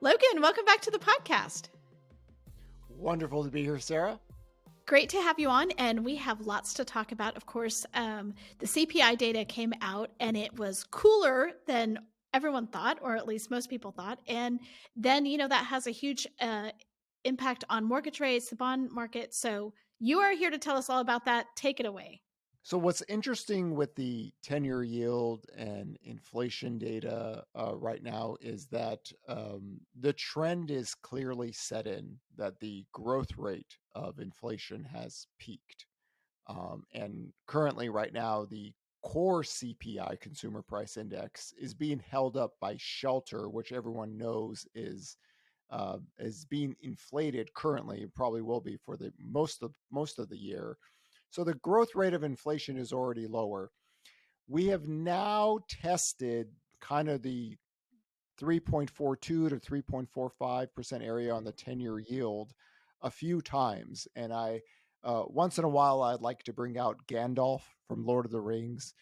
Logan, welcome back to the podcast. Wonderful to be here, Sarah. Great to have you on, and we have lots to talk about. Of course, the CPI data came out, and it was cooler than everyone thought, or at least most people thought. And then, that has a huge impact on mortgage rates, the bond market. So you are here to tell us all about that. Take it away. So what's interesting with the 10-year yield and inflation data right now is that the trend is clearly set in that the growth rate of inflation has peaked. And currently right now, the core CPI, Consumer Price Index, is being held up by shelter, which everyone knows is being inflated currently. It probably will be for the most of the year. So the growth rate of inflation is already lower. We have now tested kind of the 3.42 to 3.45% area on the 10-year yield a few times. And once in a while, I'd like to bring out Gandalf from Lord of the Rings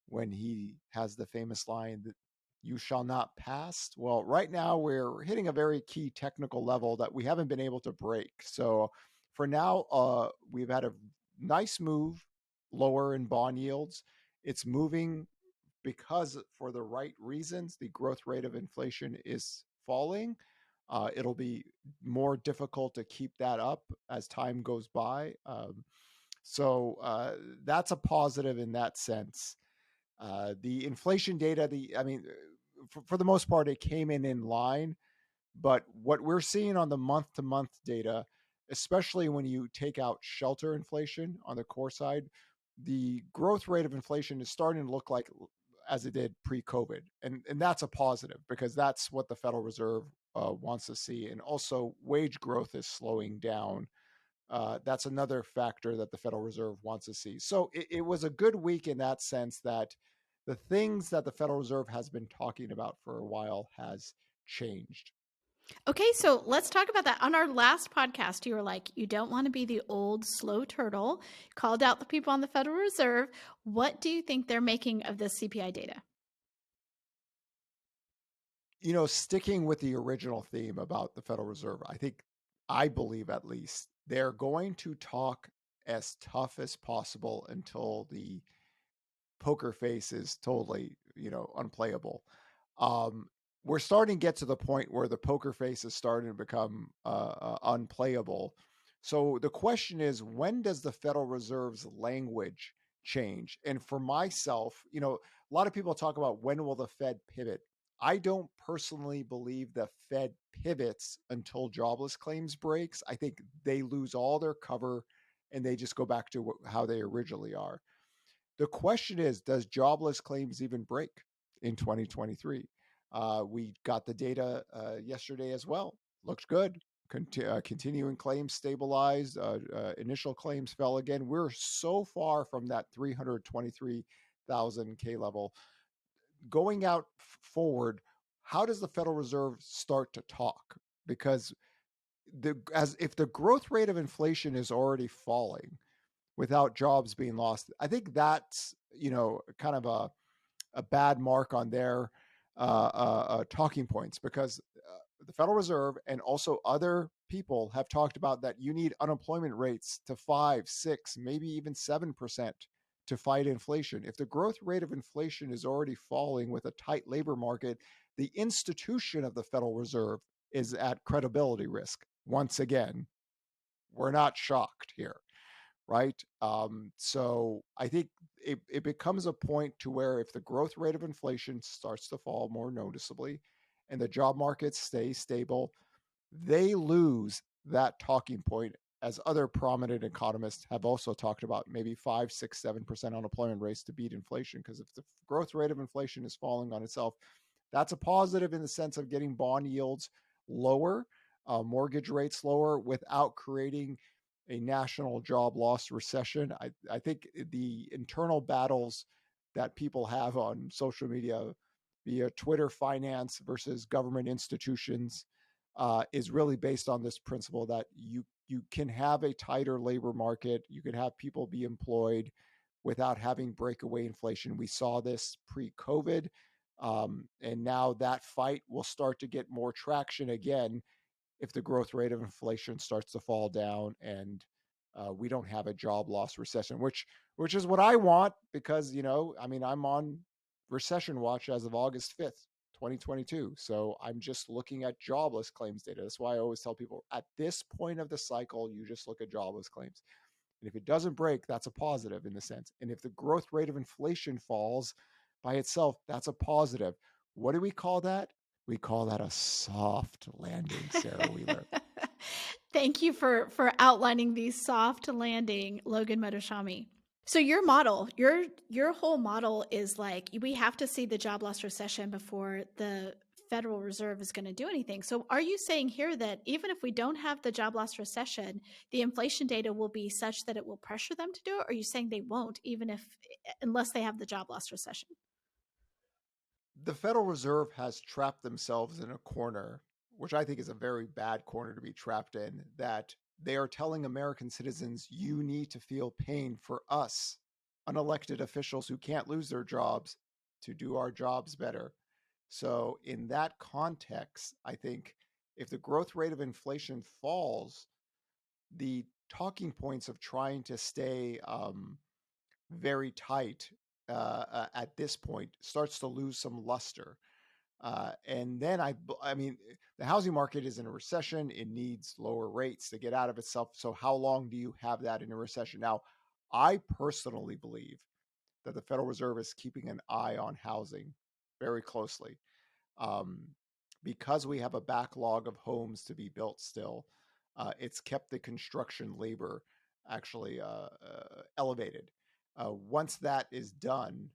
when he has the famous line that you shall not pass. Well, right now we're hitting a very key technical level that we haven't been able to break. So for now, we've had a nice move lower in bond yields. It's moving because for the right reasons. The growth rate of inflation is falling. It'll be more difficult to keep that up as time goes by. So that's a positive in that sense. The inflation data, for the most part, it came in line. But what we're seeing on the month-to-month data, especially when you take out shelter inflation on the core side, the growth rate of inflation is starting to look like as it did pre-COVID. And that's a positive because that's what the Federal Reserve wants to see. And also wage growth is slowing down. That's another factor that the Federal Reserve wants to see. So it was a good week in that sense that the things that the Federal Reserve has been talking about for a while has changed. Okay, so let's talk about that. On our last podcast, you were like, you don't want to be the old slow turtle. Called out the people on the Federal Reserve. What do you think they're making of this CPI data? Sticking with the original theme about the Federal Reserve, I believe at least, they're going to talk as tough as possible until the poker face is totally, unplayable. We're starting to get to the point where the poker face is starting to become unplayable. So the question is, when does the Federal Reserve's language change? And for myself, a lot of people talk about when will the Fed pivot? I don't personally believe the Fed pivots until jobless claims breaks. I think they lose all their cover and they just go back to how they originally are. The question is, does jobless claims even break in 2023? We got the data yesterday as well. Looks good. Continuing claims stabilized. Initial claims fell again. We're so far from that 323,000 K level. Going out forward, how does the Federal Reserve start to talk? Because if the growth rate of inflation is already falling without jobs being lost, I think that's kind of a bad mark on their talking points, because the Federal Reserve and also other people have talked about that you need unemployment rates to 5, 6, maybe even 7% to fight inflation. If the growth rate of inflation is already falling with a tight labor market, the institution of the Federal Reserve is at credibility risk. Once again, we're not shocked here, right? So I think it becomes a point to where if the growth rate of inflation starts to fall more noticeably and the job market stays stable, they lose that talking point, as other prominent economists have also talked about, maybe 5, 6, 7% unemployment rates to beat inflation. Because if the growth rate of inflation is falling on itself, that's a positive in the sense of getting bond yields lower, mortgage rates lower, without creating a national job loss recession. I think the internal battles that people have on social media via Twitter finance versus government institutions is really based on this principle that you can have a tighter labor market, you can have people be employed without having breakaway inflation. We saw this pre-COVID. And now that fight will start to get more traction again if the growth rate of inflation starts to fall down and we don't have a job loss recession, which is what I want because I mean I'm on recession watch as of August 5th, 2022. So I'm just looking at jobless claims data. That's why I always tell people at this point of the cycle, you just look at jobless claims. And if it doesn't break, that's a positive in the sense. And if the growth rate of inflation falls by itself, that's a positive. What do we call that? We call that a soft landing, Sarah Wheeler. Thank you for outlining the soft landing, Logan Mohtashami. So your model, your whole model is like we have to see the job loss recession before the Federal Reserve is going to do anything. So are you saying here that even if we don't have the job loss recession, the inflation data will be such that it will pressure them to do it? Or are you saying they won't, even if unless they have the job loss recession? The Federal Reserve has trapped themselves in a corner, which I think is a very bad corner to be trapped in, that they are telling American citizens, you need to feel pain for us, unelected officials who can't lose their jobs, to do our jobs better. So, in that context, I think if the growth rate of inflation falls, the talking points of trying to stay very tight at this point starts to lose some luster. And then I mean, the housing market is in a recession. It needs lower rates to get out of itself. So how long do you have that in a recession? Now, I personally believe that the Federal Reserve is keeping an eye on housing very closely um, because we have a backlog of homes to be built still. It's kept the construction labor actually elevated. Once that is done,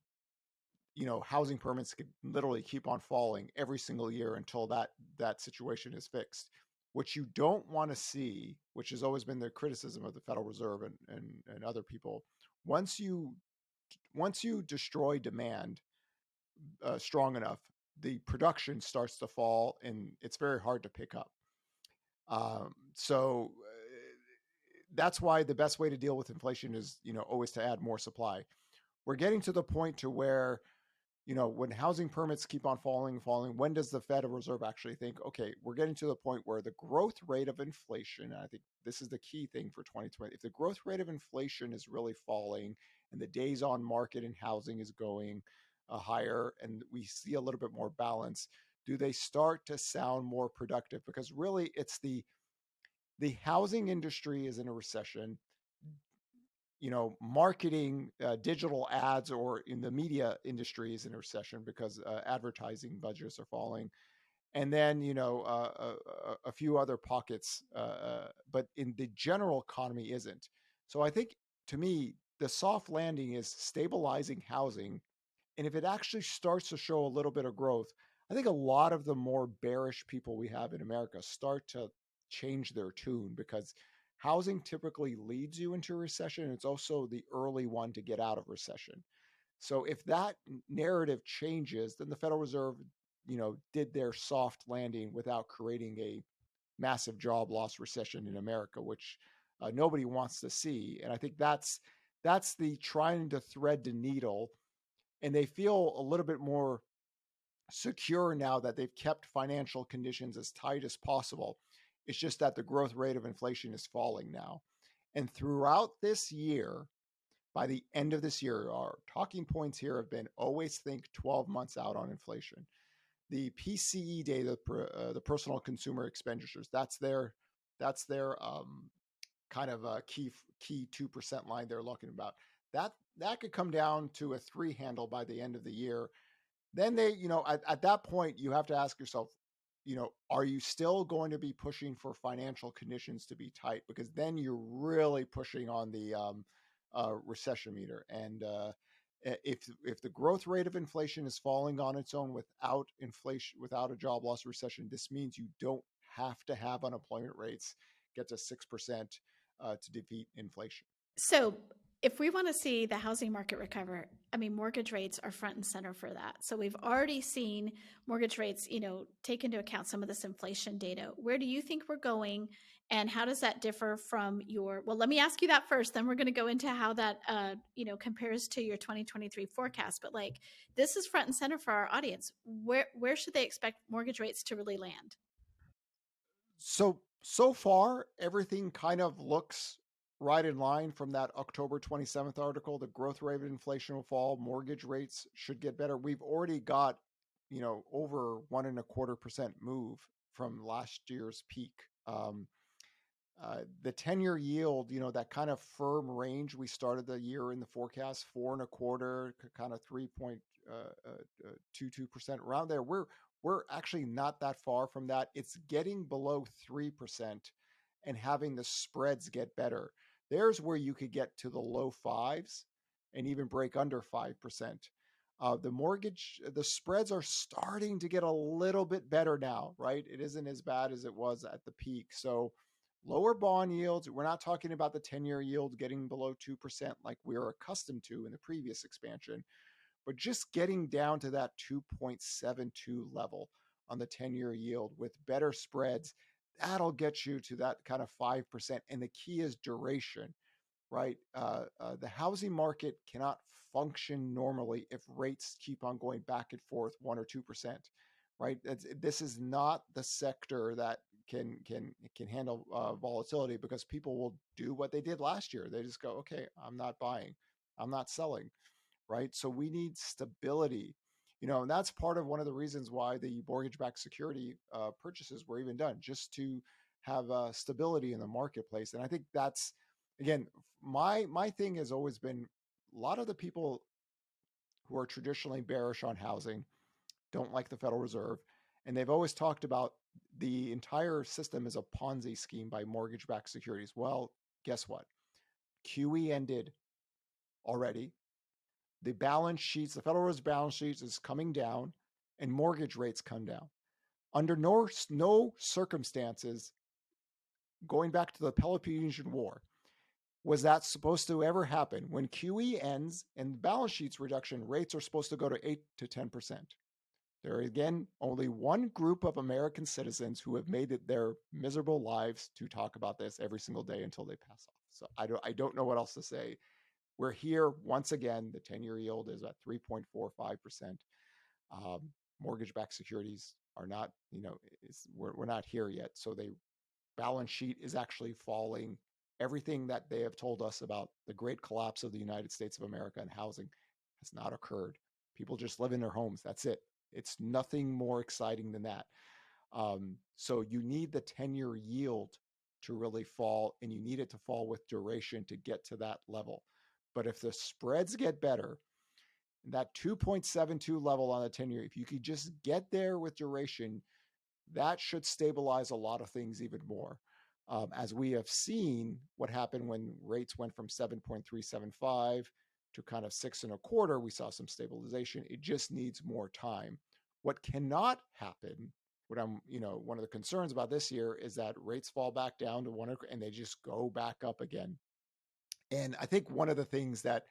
housing permits could literally keep on falling every single year until that situation is fixed. What you don't want to see, which has always been the criticism of the Federal Reserve and other people, once you destroy demand strong enough, the production starts to fall, and it's very hard to pick up. So that's why the best way to deal with inflation is always to add more supply. We're getting to the point to where when housing permits keep on falling, when does the Federal Reserve actually think, okay, we're getting to the point where the growth rate of inflation, and I think this is the key thing for 2020, if the growth rate of inflation is really falling and the days on market in housing is going higher and we see a little bit more balance, do they start to sound more productive? Because really it's the housing industry is in a recession. Marketing, digital ads, or in the media industry is in a recession because advertising budgets are falling. And then, a few other pockets, but in the general economy isn't. So I think to me, the soft landing is stabilizing housing. And if it actually starts to show a little bit of growth, I think a lot of the more bearish people we have in America start to change their tune because housing typically leads you into recession. It's also the early one to get out of recession. So if that narrative changes, then the Federal Reserve, did their soft landing without creating a massive job loss recession in America, which nobody wants to see. And I think that's the trying to thread the needle, and they feel a little bit more secure now that they've kept financial conditions as tight as possible. It's just that the growth rate of inflation is falling now. And throughout this year, by the end of this year, our talking points here have been always think 12 months out on inflation. The PCE data, the personal consumer expenditures, that's their kind of a key 2% line they're looking about. That could come down to a 3 handle by the end of the year. Then they, at that point, you have to ask yourself, are you still going to be pushing for financial conditions to be tight? Because then you're really pushing on the recession meter. And if the growth rate of inflation is falling on its own without inflation, without a job loss recession, this means you don't have to have unemployment rates get to 6% to defeat inflation. So if we want to see the housing market recover, I mean, mortgage rates are front and center for that. So we've already seen mortgage rates, take into account some of this inflation data. Where do you think we're going? And how does that differ from well, let me ask you that first, then we're going to go into how that, compares to your 2023 forecast. But like, this is front and center for our audience. Where should they expect mortgage rates to really land? So far, everything kind of looks right in line from that October 27th article. The growth rate of inflation will fall. Mortgage rates should get better. We've already got, over 1.25% move from last year's peak. The 10-year yield, that kind of firm range we started the year in the forecast, 4.25, kind of 3.22% around there. We're actually not that far from that. It's getting below 3% and having the spreads get better. There's where you could get to the low fives and even break under 5%. The spreads are starting to get a little bit better now, right? It isn't as bad as it was at the peak. So lower bond yields, we're not talking about the 10-year yield getting below 2% like we were accustomed to in the previous expansion, but just getting down to that 2.72 level on the 10-year yield with better spreads, that'll get you to that kind of 5%. And the key is duration, right? The housing market cannot function normally if rates keep on going back and forth 1 or 2%, right? This is not the sector that can handle volatility, because people will do what they did last year. They just go, okay, I'm not buying, I'm not selling, right? So we need stability, and that's part of one of the reasons why the mortgage-backed security purchases were even done, just to have stability in the marketplace. And I think that's, again, my thing has always been, a lot of the people who are traditionally bearish on housing don't like the Federal Reserve, and they've always talked about the entire system is a Ponzi scheme by mortgage-backed securities. Well, guess what? QE ended already. The Federal Reserve's balance sheets is coming down, and mortgage rates come down. Under no circumstances, going back to the Peloponnesian War, was that supposed to ever happen. When QE ends and balance sheets reduction, rates are supposed to go to 8 to 10%. There are, again, only one group of American citizens who have made it their miserable lives to talk about this every single day until they pass off. So I don't know what else to say. We're here once again. The 10-year yield is at 3.45%. Mortgage-backed securities are not, we're not here yet. So the balance sheet is actually falling. Everything that they have told us about the great collapse of the United States of America and housing has not occurred. People just live in their homes. That's it. It's nothing more exciting than that. So you need the 10-year yield to really fall, and you need it to fall with duration to get to that level. But if the spreads get better, that 2.72 level on the 10-year, if you could just get there with duration, that should stabilize a lot of things even more. As we have seen what happened when rates went from 7.375 to kind of 6.25, we saw some stabilization. It just needs more time. What cannot happen, one of the concerns about this year is that rates fall back down to 1 and they just go back up again. And I think one of the things that,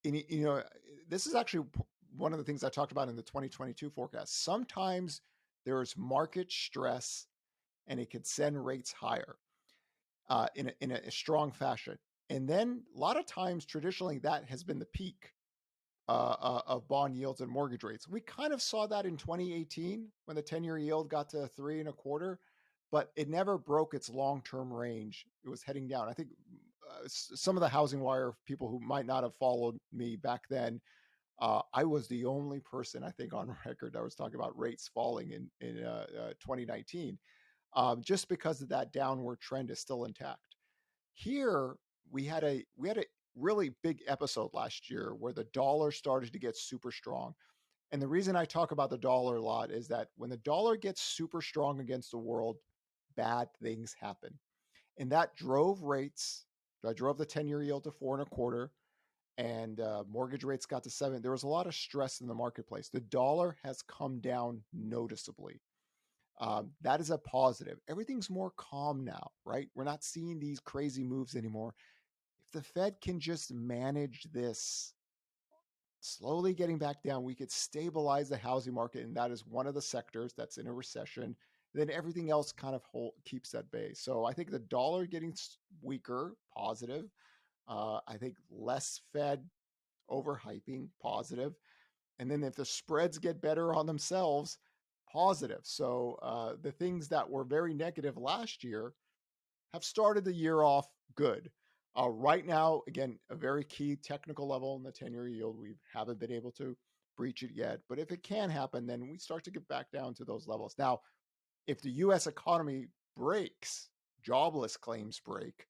this is actually one of the things I talked about in the 2022 forecast. Sometimes there's market stress and it could send rates higher in a strong fashion. And then a lot of times, traditionally, that has been the peak of bond yields and mortgage rates. We kind of saw that in 2018 when the 10-year yield got to 3.25, but it never broke its long-term range. It was heading down. I think some of the HousingWire people who might not have followed me back then, I was the only person, I think, on record that was talking about rates falling in 2019, just because of that downward trend is still intact. Here, we had a really big episode last year where the dollar started to get super strong. And the reason I talk about the dollar a lot is that when the dollar gets super strong against the world, bad things happen. And that drove rates. I drove the 10-year yield to 4.25, and mortgage rates got to 7. There was a lot of stress in the marketplace. The dollar has come down noticeably. That is a positive. Everything's more calm now, right? We're not seeing these crazy moves anymore. If the Fed can just manage this slowly getting back down, we could stabilize the housing market, and that is one of the sectors that's in a recession. Then everything else kind of keeps at bay. So I think the dollar getting weaker, positive. I think less Fed overhyping, positive. And then if the spreads get better on themselves, positive. So the things that were very negative last year have started the year off good. Right now, again, a very key technical level in the 10-year yield. We haven't been able to breach it yet, but if it can happen, then we start to get back down to those levels. Now, if the U.S. economy breaks, jobless claims break,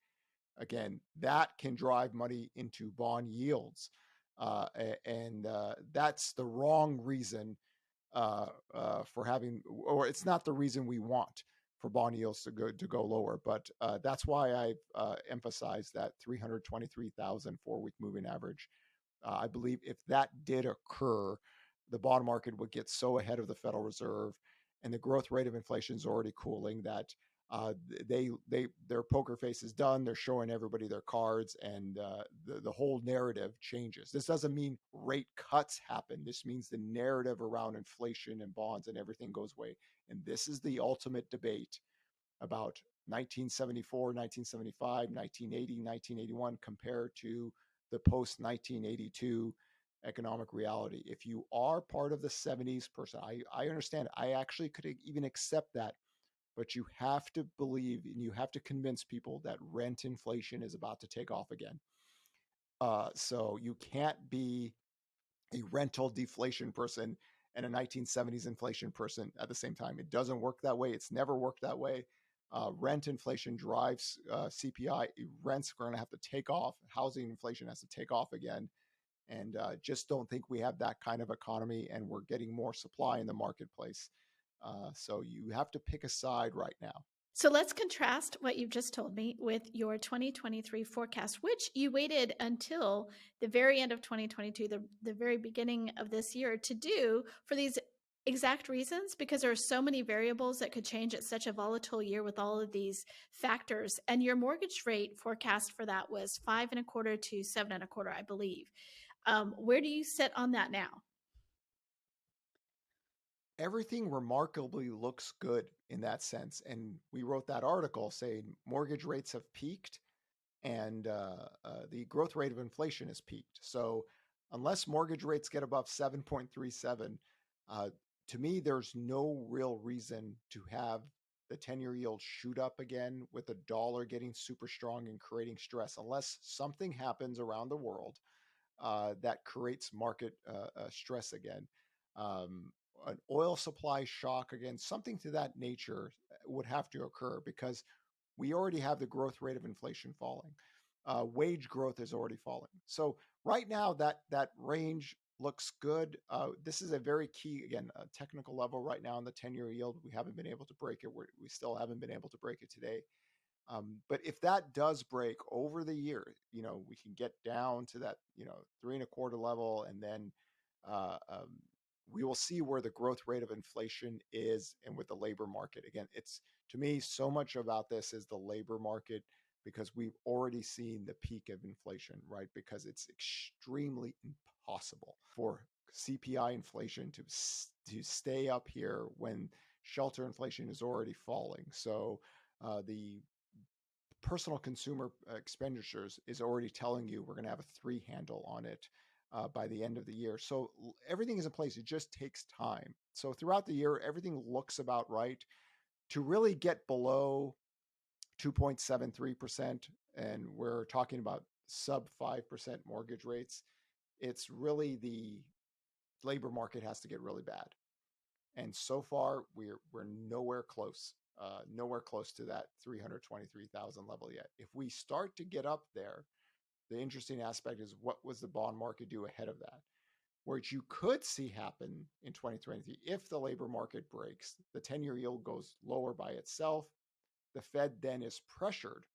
again, that can drive money into bond yields. And that's the wrong reason for having, or it's not the reason we want for bond yields to go lower. But that's why I've emphasized that 323,000 4-week moving average. I believe if that did occur, the bond market would get so ahead of the Federal Reserve, and the growth rate of inflation is already cooling that their poker face is done. They're showing everybody their cards, and the whole narrative changes. This doesn't mean rate cuts happen. This means the narrative around inflation and bonds and everything goes away. And this is the ultimate debate about 1974, 1975, 1980, 1981 compared to the post 1982 economic reality. If you are part of the 70s person, I understand. I actually could even accept that, but you have to believe and you have to convince people that rent inflation is about to take off again. So you can't be a rental deflation person and a 1970s inflation person at the same time. It doesn't work that way. It's never worked that way. Rent inflation drives CPI. Rents are going to have to take off. Housing inflation has to take off again. And just don't think we have that kind of economy, and we're getting more supply in the marketplace. So you have to pick a side right now. So let's contrast what you've just told me with your 2023 forecast, which you waited until the very end of 2022, the very beginning of this year, to do for these exact reasons, because there are so many variables that could change at such a volatile year with all of these factors. And your mortgage rate forecast for that was 5.25% to 7.25%, I believe. Where do you sit on that now? Everything remarkably looks good in that sense. And we wrote that article saying mortgage rates have peaked, and the growth rate of inflation has peaked. So unless mortgage rates get above 7.37, to me, there's no real reason to have the 10-year yield shoot up again with the dollar getting super strong and creating stress, unless something happens around the world that creates market stress again. An oil supply shock again, something to that nature would have to occur, because we already have the growth rate of inflation falling. Wage growth is already falling. So right now, that range looks good. This is a very key, again, technical level right now in the 10-year yield. We haven't been able to break it. We still haven't been able to break it today. But if that does break over the year, we can get down to that, 3.25 level, and then we will see where the growth rate of inflation is, and with the labor market. Again, it's, to me, so much about this is the labor market, because we've already seen the peak of inflation, right? Because it's extremely impossible for CPI inflation to stay up here when shelter inflation is already falling. So the personal consumer expenditures is already telling you we're going to have a 3 handle on it by the end of the year. So everything is in place. It just takes time. So throughout the year, everything looks about right. To really get below 2.73%, and we're talking about sub 5% mortgage rates, it's really the labor market has to get really bad. And so far, we're nowhere close. Nowhere close to that 323,000 level yet. If we start to get up there, the interesting aspect is, what was the bond market do ahead of that? What you could see happen in 2023, if the labor market breaks, the 10-year yield goes lower by itself, the Fed then is pressured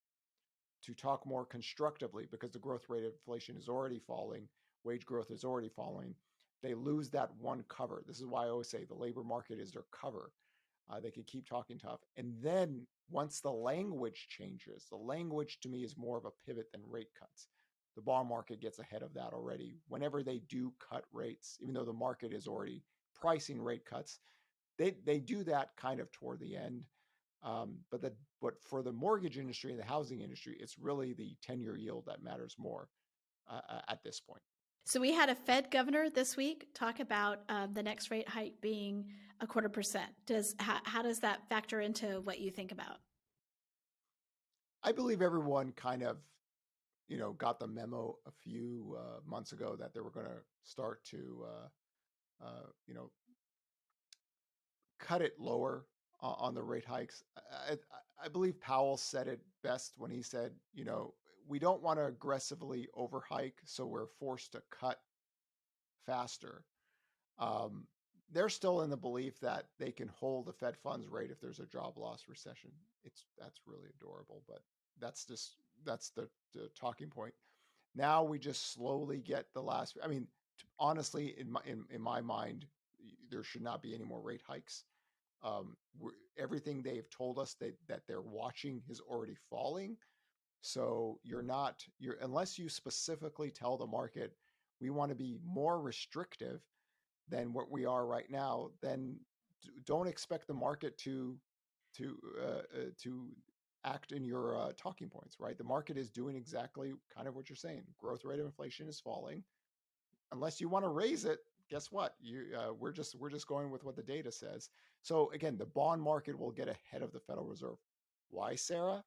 to talk more constructively, because the growth rate of inflation is already falling, wage growth is already falling. They lose that one cover. This is why I always say the labor market is their cover. They can keep talking tough. And then once the language changes, the language to me is more of a pivot than rate cuts. the bond market gets ahead of that already. Whenever they do cut rates, even though the market is already pricing rate cuts, they do that kind of toward the end. But for the mortgage industry and the housing industry, it's really the 10-year yield that matters more at this point. So we had a Fed governor this week talk about the next rate hike being 0.25%. How does that factor into what you think about? I believe everyone kind of, got the memo a few months ago that they were going to start to, cut it lower on the rate hikes. I believe Powell said it best when he said, we don't want to aggressively overhike, so we're forced to cut faster. They're still in the belief that they can hold the Fed funds rate if there's a job loss recession. That's really adorable, but that's the talking point. Now we just slowly get the last. I mean, honestly, in my mind, there should not be any more rate hikes. Everything they've told us that they're watching is already falling. So unless you specifically tell the market we want to be more restrictive than what we are right now, then don't expect the market to act in your talking points, right? The market is doing exactly kind of what you're saying. Growth rate of inflation is falling. Unless you want to raise it, guess what? We're just going with what the data says. So again, the bond market will get ahead of the Federal Reserve. Why, Sarah?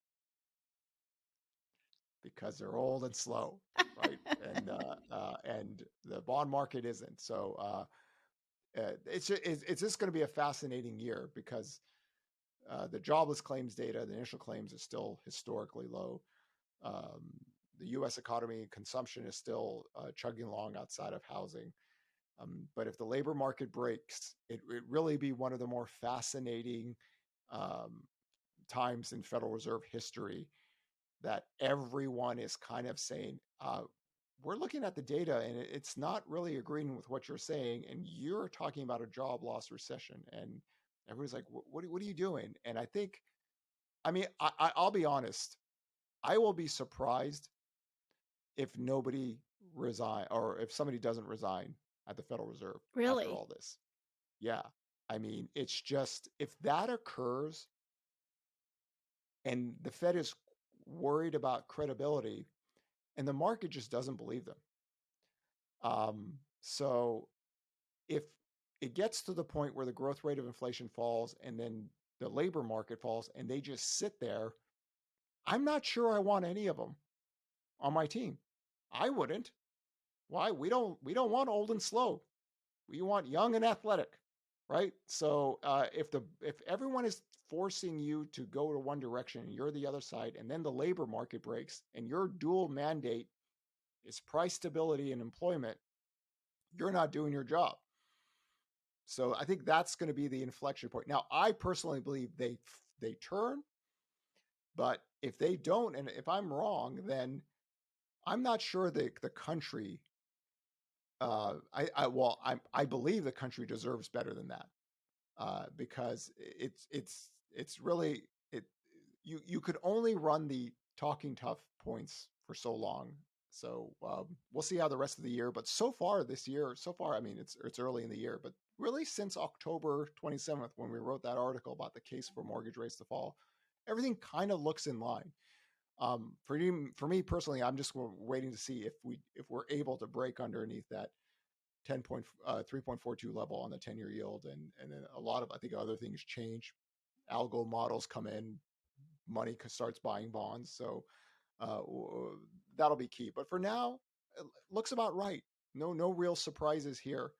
Because they're old and slow, right? And the bond market isn't. So it's just going to be a fascinating year because the jobless claims data, the initial claims, is still historically low. The U.S. economy consumption is still chugging along outside of housing. But if the labor market breaks, it really be one of the more fascinating times in Federal Reserve history that everyone is kind of saying, we're looking at the data and it's not really agreeing with what you're saying. And you're talking about a job loss recession. And everybody's like, what are you doing? And I'll be honest. I will be surprised if nobody resign or if somebody doesn't resign at the Federal Reserve Really? after all this. Yeah. It's just, if that occurs and the Fed is worried about credibility and the market just doesn't believe them. So if it gets to the point where the growth rate of inflation falls and then the labor market falls and they just sit there, I'm not sure I want any of them on my team. I wouldn't. Why? We don't want old and slow. We want young and athletic, right? So if everyone is forcing you to go to one direction and you're the other side, and then the labor market breaks and your dual mandate is price stability and employment, you're not doing your job. So I think that's going to be the inflection point. Now, I personally believe they turn, but if they don't, and if I'm wrong, then I'm not sure the country. I believe the country deserves better than that, because it's really you could only run the talking tough points for so long. So we'll see how the rest of the year. But so far this year, it's early in the year, but really since October 27th, when we wrote that article about the case for mortgage rates to fall, everything kind of looks in line. For me personally, I'm just waiting to see if we're able to break underneath that 3.42 level on the 10-year yield, and then a lot of, I think, other things change. Algo models come in, money starts buying bonds, so that'll be key. But for now, it looks about right. No real surprises here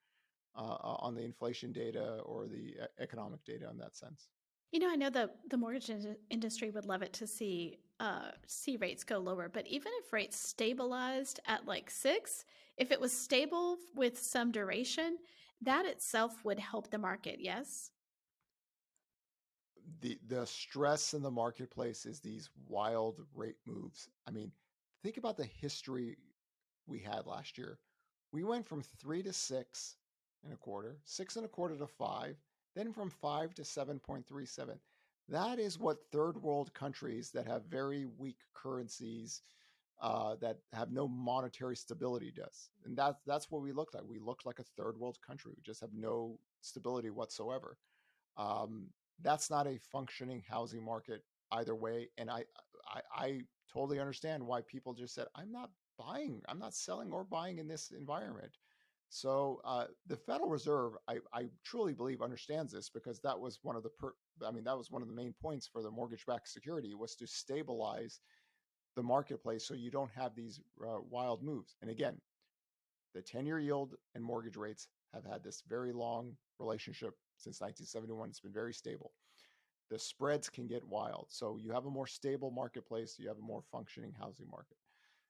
on the inflation data or the economic data in that sense. I know the mortgage industry would love it to see rates go lower, but even if rates stabilized at like 6, if it was stable with some duration, that itself would help the market. Yes. The stress in the marketplace is these wild rate moves. Think about the history we had last year. We went from 3 to 6.25, 6.25 to 5, then from 5 to 7.37. That is what third world countries that have very weak currencies that have no monetary stability to us. And that's what we look like. We look like a third world country. We just have no stability whatsoever. That's not a functioning housing market either way. And I totally understand why people just said, I'm not buying, I'm not selling or buying in this environment. So the Federal Reserve, I truly believe, understands this, because that was one of the that was one of the main points for the mortgage-backed security, was to stabilize the marketplace so you don't have these wild moves. And again, the 10-year yield and mortgage rates have had this very long relationship since 1971. It's been very stable. The spreads can get wild. So you have a more stable marketplace, you have a more functioning housing market.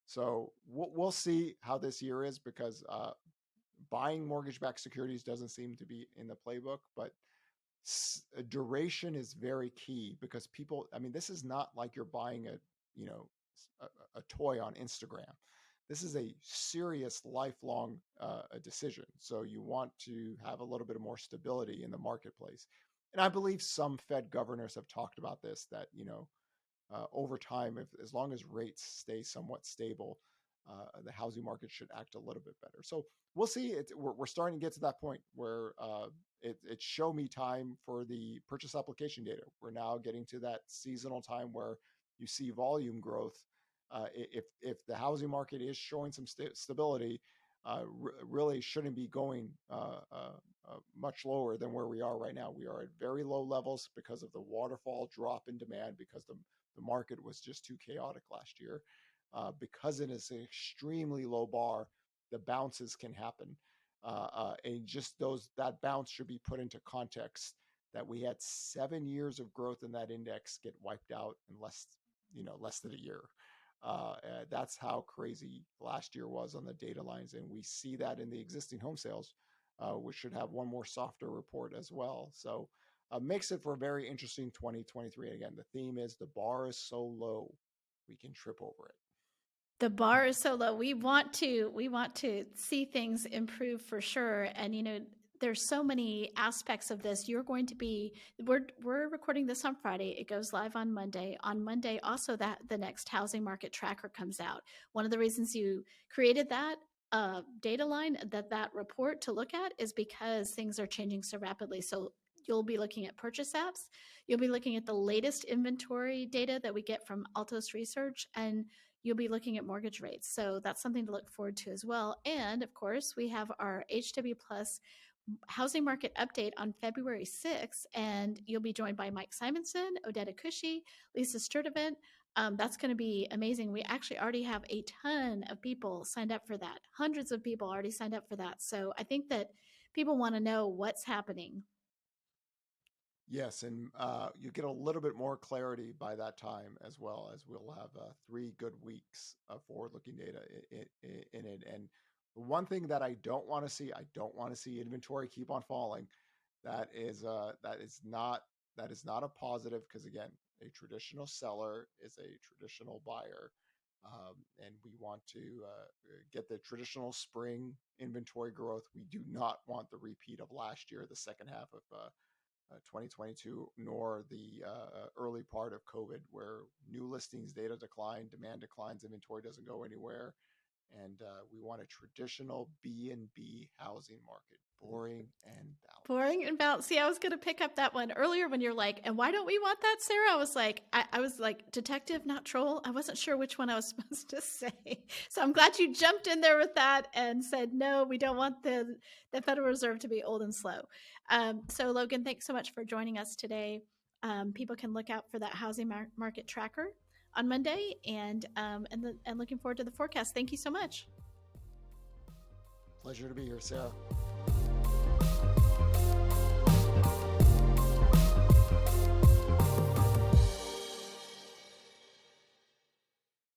So we'll see how this year is, because buying mortgage-backed securities doesn't seem to be in the playbook, but duration is very key, because people, this is not like you're buying a toy on Instagram. This is a serious lifelong decision. So you want to have a little bit of more stability in the marketplace. And I believe some Fed governors have talked about this, that, over time, as long as rates stay somewhat stable, the housing market should act a little bit better. So we'll see. We're starting to get to that point where it's show me time for the purchase application data. We're now getting to that seasonal time where you see volume growth. If the housing market is showing some stability, really shouldn't be going much lower than where we are right now. We are at very low levels because of the waterfall drop in demand, because the market was just too chaotic last year. Because it is an extremely low bar, the bounces can happen. And just that bounce should be put into context, that we had 7 years of growth in that index get wiped out in less than a year. That's how crazy last year was on the data lines. And we see that in the existing home sales, which should have one more softer report as well. So makes it for a very interesting 2023. Again, the theme is the bar is so low, we can trip over it. The bar is so low. We want to see things improve for sure. And there's so many aspects of this. We're recording this on Friday. It goes live on Monday. On Monday, also the next housing market tracker comes out. One of the reasons you created that data line, that report to look at, is because things are changing so rapidly. So you'll be looking at purchase apps. You'll be looking at the latest inventory data that we get from Altos Research, and you'll be looking at mortgage rates. So that's something to look forward to as well. And of course, we have our HW Plus housing market update on February 6th, and you'll be joined by Mike Simonson, Odetta Cushy, Lisa Sturdivant. That's going to be amazing. We actually already have a ton of people signed up for that. Hundreds of people already signed up for that. So I think that people want to know what's happening. Yes, and you get a little bit more clarity by that time, as well as we'll have 3 good weeks of forward-looking data in it. And the one thing that I don't want to see inventory keep on falling. That is not a positive, because again, a traditional seller is a traditional buyer, and we want to get the traditional spring inventory growth. We do not want the repeat of last year, the second half of 2022, nor the early part of COVID, where new listings data decline, demand declines, inventory doesn't go anywhere. And we want a traditional B&B housing market, boring and balanced. Boring and balanced. See, I was going to pick up that one earlier when you're like, and why don't we want that, Sarah? I was like, detective, not troll. I wasn't sure which one I was supposed to say. So I'm glad you jumped in there with that and said, no, we don't want the Federal Reserve to be old and slow. So Logan, thanks so much for joining us today. People can look out for that housing market tracker on Monday, and looking forward to the forecast. Thank you so much. Pleasure to be here, Sarah.